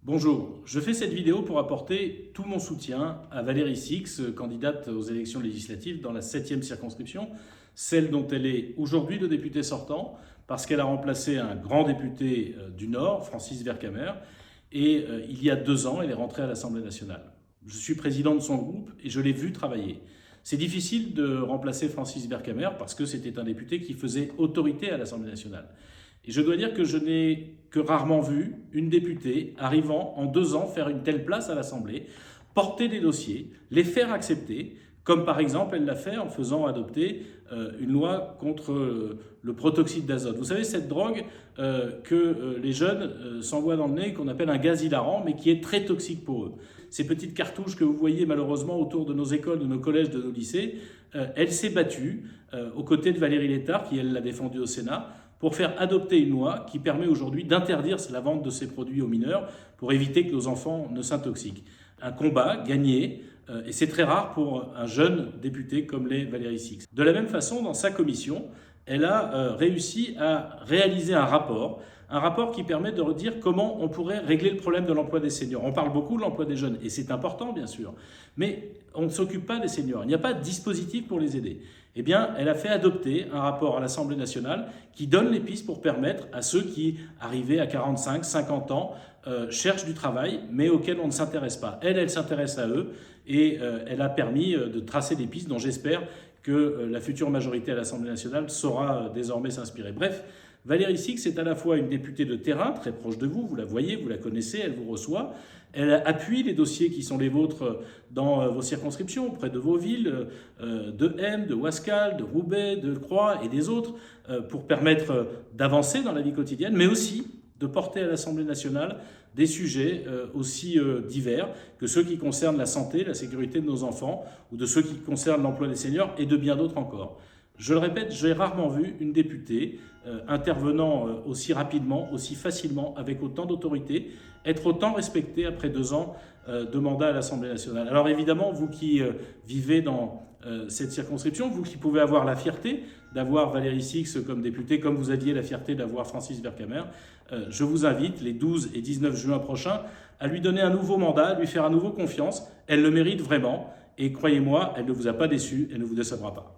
Bonjour, je fais cette vidéo pour apporter tout mon soutien à Valérie Six, candidate aux élections législatives dans la 7e circonscription, celle dont elle est aujourd'hui le député sortant, parce qu'elle a remplacé un grand député du Nord, Francis Vercamer, et il y a 2 ans, elle est rentrée à l'Assemblée nationale. Je suis président de son groupe et je l'ai vu travailler. C'est difficile de remplacer Francis Vercamer parce que c'était un député qui faisait autorité à l'Assemblée nationale. Et je dois dire que je n'ai que rarement vu une députée arrivant en 2 ans faire une telle place à l'Assemblée, porter des dossiers, les faire accepter, comme par exemple elle l'a fait en faisant adopter une loi contre le protoxyde d'azote. Vous savez, cette drogue que les jeunes s'envoient dans le nez, qu'on appelle un gaz hilarant, mais qui est très toxique pour eux. Ces petites cartouches que vous voyez malheureusement autour de nos écoles, de nos collèges, de nos lycées, elle s'est battue aux côtés de Valérie Létard, qui elle l'a défendue au Sénat, pour faire adopter une loi qui permet aujourd'hui d'interdire la vente de ces produits aux mineurs pour éviter que nos enfants ne s'intoxiquent. Un combat gagné, et c'est très rare pour un jeune député comme l'est Valérie Six. De la même façon, dans sa commission, elle a réussi à réaliser un rapport qui permet de redire comment on pourrait régler le problème de l'emploi des seniors. On parle beaucoup de l'emploi des jeunes, et c'est important bien sûr, mais on ne s'occupe pas des seniors, il n'y a pas de dispositif pour les aider. Eh bien, elle a fait adopter un rapport à l'Assemblée nationale qui donne les pistes pour permettre à ceux qui, arrivés à 45, 50 ans, cherchent du travail, mais auxquels on ne s'intéresse pas. Elle s'intéresse à eux, et elle a permis de tracer des pistes dont j'espère que la future majorité à l'Assemblée nationale saura désormais s'inspirer. Bref, Valérie Six est à la fois une députée de terrain, très proche de vous, vous la voyez, vous la connaissez, elle vous reçoit. Elle appuie les dossiers qui sont les vôtres dans vos circonscriptions, près de vos villes, de M, de Ouascal, de Roubaix, de Croix et des autres, pour permettre d'avancer dans la vie quotidienne, mais aussi de porter à l'Assemblée nationale des sujets aussi divers que ceux qui concernent la santé, la sécurité de nos enfants, ou de ceux qui concernent l'emploi des seniors, et de bien d'autres encore. Je le répète, j'ai rarement vu une députée intervenant aussi rapidement, aussi facilement, avec autant d'autorité, être autant respectée après 2 ans de mandat à l'Assemblée nationale. Alors évidemment, vous qui vivez dans cette circonscription, vous qui pouvez avoir la fierté d'avoir Valérie Six comme députée, comme vous aviez la fierté d'avoir Francis Vercamer, je vous invite les 12 et 19 juin prochains à lui donner un nouveau mandat, à lui faire à nouveau confiance. Elle le mérite vraiment et croyez-moi, elle ne vous a pas déçu, elle ne vous décevra pas.